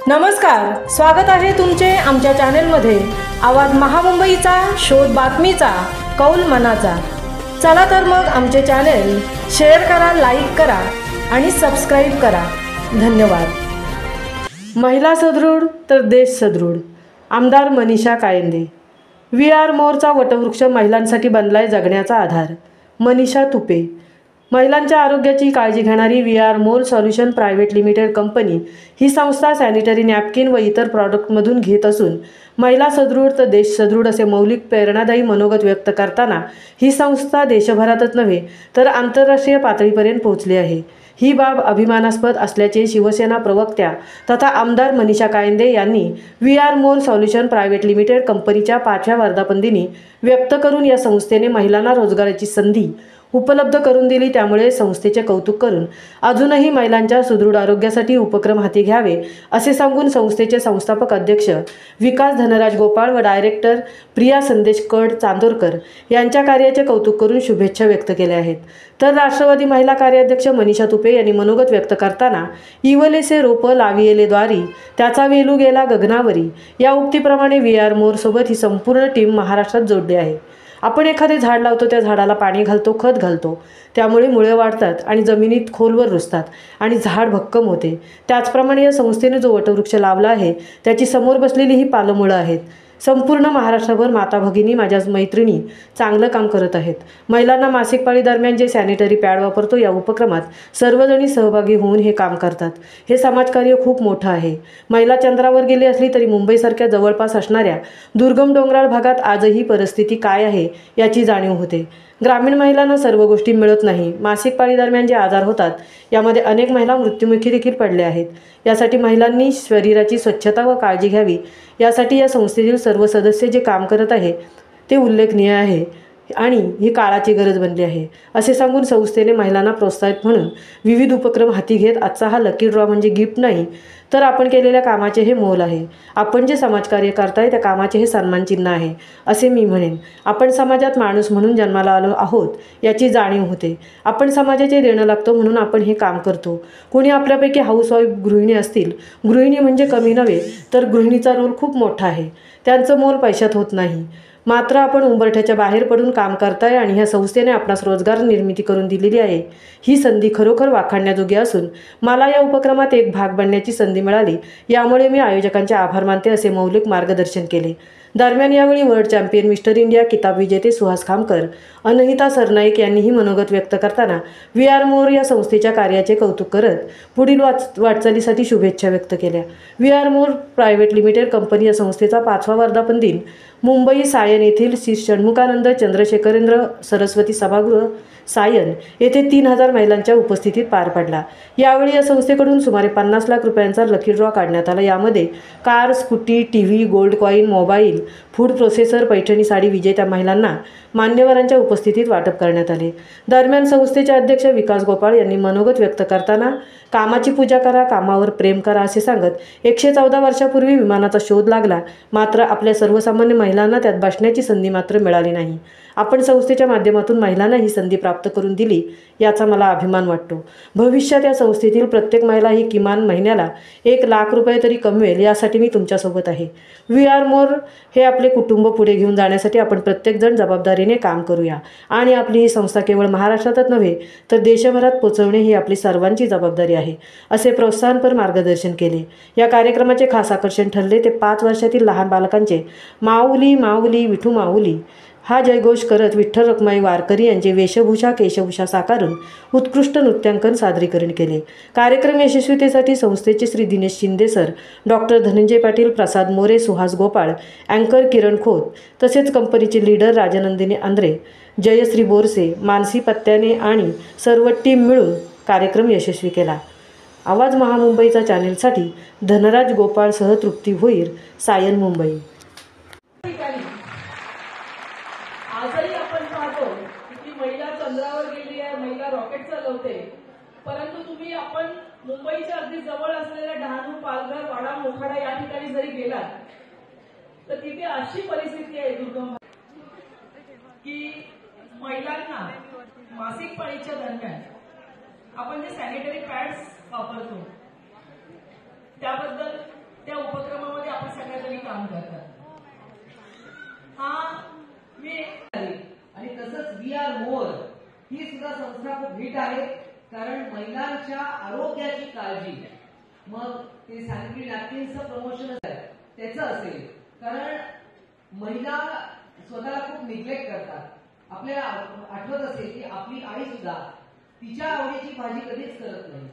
नमस्कार, स्वागत आहे तुमचे आमच्या चॅनेलमध्ये। आवाज महामुंबईचा, शोध बातमीचा, कौल मनाचा। चला तर मग आमचे चॅनेल शेअर करा, लाईक करा आणि सबस्क्राइब करा। धन्यवाद। महिला सदृढ तर देश सदृढ। आमदार मनीषा कायंदे। वी आर मोरचा वटवृक्ष महिलांसाठी बनलाय जगण्याचा आधार। मनीषा तुपे। महिलांच्या आरोग्याची काळजी घेणारी V R more solution private limited company ही संस्था सॅनिटरी नॅपकिन व इतर प्रॉडक्टमधून घेत असून महिला सदृढ तर देश सदृढ असे मौलिक प्रेरणादायी मनोगत व्यक्त करताना ही संस्था देशभरातच नव्हे तर आंतरराष्ट्रीय पातळीपर्यंत पोहोचली आहे। ही बाब अभिमानास्पद असल्याचे शिवसेना प्रवक्त्या तथा आमदार मनीषा कायंदे यांनी we R more solution private limited कंपनीच्या 5व्या वर्धापनदिनी व्यक्त करून या संस्थेने महिलांना रोजगाराची संधी उपलब्ध करून दिली, त्यामुळे संस्थेचे कौतुक करून अजूनही महिलांच्या सुदृढ आरोग्यासाठी उपक्रम हाती घ्यावे असे सांगून संस्थेचे संस्थापक अध्यक्ष विकास धनराज गोपाळ व डायरेक्टर प्रिया संदेश कड चांदोरकर यांच्या कार्याचे कौतुक करून शुभेच्छा व्यक्त केल्या आहेत। तर राष्ट्रवादी महिला कार्याध्यक्ष मनीषा तुपे यांनी मनोगत व्यक्त करताना इवलेसे रोप लावियेले द्वारी त्याचा वेलू गेला गगनावरी या उक्तीप्रमाणे वी आर मोर सोबत ही संपूर्ण टीम महाराष्ट्रात जोडली आहे। आपण एखादे झाड लावतो, त्या झाडाला पाणी घालतो, खत घालतो, त्यामुळे मुळे वाढतात आणि जमिनीत खोलवर रुजतात आणि झाड भक्कम होते। त्याचप्रमाणे या संस्थेने जो वटवृक्ष लावला आहे त्याची समोर बसलेली ही पालमुळं आहेत। संपूर्ण महाराष्ट्रभर माता भगिनी माझ्या मैत्रिणी चांगलं काम करत आहेत। महिलांना मासिक पाळी दरम्यान जे सॅनिटरी पॅड वापरतो या उपक्रमात सर्वजणी सहभागी होऊन हे काम करतात। हे समाजकार्य खूप मोठं आहे। महिला चंद्रावर गेली असली तरी मुंबईसारख्या जवळपास असणाऱ्या दुर्गम डोंगराळ भागात आजही परिस्थिती काय आहे याची जाणीव होते। ग्रामीण महिलांना सर्व गोष्टी मिळत नाही। मासिक पाळी दरम्यान जे आजार होतात यामध्ये अनेक महिला मृत्युमुखी देखील पडल्या आहेत। यासाठी महिलांनी शरीराची स्वच्छता व काळजी घ्यावी। यासाठी या संस्थेतील सर्व सदस्य जे काम करत आहे ते उल्लेखनीय आहे आणि ही काळाची गरज बनली आहे असे सांगून संस्थेने महिलांना प्रोत्साहित म्हणून विविध उपक्रम हाती घेत आजचा हा लकी ड्रॉ म्हणजे गिफ्ट नाही तर आपण केलेल्या कामाचे हे मोल आहे। आपण जे समाजकार्य करताय त्या कामाचे हे सन्मानचिन्ह आहे असे मी म्हणेन। आपण समाजात माणूस म्हणून जन्माला आलो आहोत याची जाणीव होते। आपण समाजाचे देणं लागतो म्हणून आपण हे काम करतो। कोणी आपल्यापैकी हाऊसवाईफ गृहिणी असतील, गृहिणी म्हणजे कमी नव्हे तर गृहिणीचा रोल खूप मोठा आहे। त्यांचं मोल पैशात होत नाही। मात्र आपण उंबरठ्याच्या बाहेर पडून काम करताय आणि ह्या संस्थेने आपणास रोजगार निर्मिती करून दिलेली आहे। ही संधी खरोखर वाखाणण्याजोगी असून मला या उपक्रमात एक भाग बनण्याची संधी मिळाली, यामुळे मी आयोजकांचे आभार मानते असे मौलिक मार्गदर्शन केले। दरम्यान यावेळी वर्ल्ड चॅम्पियन मिस्टर इंडिया किताब विजेते सुहास खामकर, अनहिता सरनाईक यांनीही मनोगत व्यक्त करताना वी आर मोर या संस्थेच्या कार्याचे कौतुक करत पुढील वाटचालीसाठी शुभेच्छा व्यक्त केल्या। We R more private limited company या संस्थेचा 5वा वर्धापन दिन मुंबई सायन येथील श्री षण्मुखानंद चंद्रशेखरेंद्र सरस्वती सभागृह सायन येथे 3000 महिलांच्या उपस्थितीत पार पडला। यावेळी या संस्थेकडून सुमारे 50 लाख रुपयांचा लकी ड्रॉ काढण्यात आला। यामध्ये car, scooty, TV, gold coin, mobile, food processor, Paithani sari विजेत्या महिलांना मान्यवरांच्या उपस्थितीत वाटप करण्यात आले। दरम्यान संस्थेचे अध्यक्ष विकास गोपाळ यांनी मनोगत व्यक्त करताना कामाची पूजा करा, कामावर प्रेम करा असे सांगत 114 वर्षापूर्वी विमानाचा शोध लागला, मात्र आपल्या सर्वसामान्य महिलांना त्यात बसण्याची संधी मात्र मिळाली नाही। आपण संस्थेच्या माध्यमातून महिलांना ही संधी प्राप्त करून दिली याचा मला अभिमान वाटतो। भविष्यात या संस्थेतील प्रत्येक महिला ही किमान महिन्याला 1 लाख रुपये तरी कमवेल यासाठी मी तुमच्यासोबत आहे। वी आर मोर हे आपले कुटुंब पुढे घेऊन जाण्यासाठी आपण प्रत्येकजण जबाबदारीने काम करूया आणि आपली ही संस्था केवळ महाराष्ट्रातच नव्हे तर देशभरात पोहोचवणे ही आपली सर्वांची जबाबदारी आहे असे प्रोत्साहनपर मार्गदर्शन केले। या कार्यक्रमाचे खास आकर्षण ठरले ते 5 वर्षातील लहान बालकांचे माऊली माऊली विठू माऊली हा जयघोष करत विठ्ठल रखुमाई वारकरी यांचे वेशभूषा केशभूषा साकारून उत्कृष्ट नृत्यांकन सादरीकरण केले। कार्यक्रम यशस्वीतेसाठी संस्थेचे श्री दिनेश शिंदे सर, डॉक्टर धनंजय पाटील, प्रसाद मोरे, सुहास गोपाळ, अँकर किरण खोत तसेच कंपनीचे लीडर राजनंदिनी आंद्रे, जयश्री बोरसे, मानसी पत्त्याने आणि सर्व टीम मिळून कार्यक्रम यशस्वी केला। आवाज महामुंबईचा चॅनेलसाठी धनराज गोपाळसह तृप्ती भोईर, सायन, मुंबई। आजही आपण पाहतो की महिला चंद्रावर गेली आहे, महिला रॉकेट चालवते, परंतु आपण मुंबईच्या अगदी जवळ असलेल्या डहाणू, पालघर, वाडा, मोखाडा या ठिकाणी जरी गेलात तर तिथे अशी परिस्थिती आहे दुर्गम की महिलांना मासिक पाळीच्या दरम्यान आपण जे सॅनिटरी पॅड्स वापरतो त्याबद्दल फिट आहेत, कारण महिलांच्या आरोग्याची काळजी, मग ते सॅनिटरी नॅपकिन्सचं प्रमोशन त्याचं असेल, कारण महिला स्वतःला खूप निग्लेक्ट करतात. आपल्याला आठवत असेल की आपली आई सुद्धा तिच्या आवडीची भाजी कधीच करत नाही.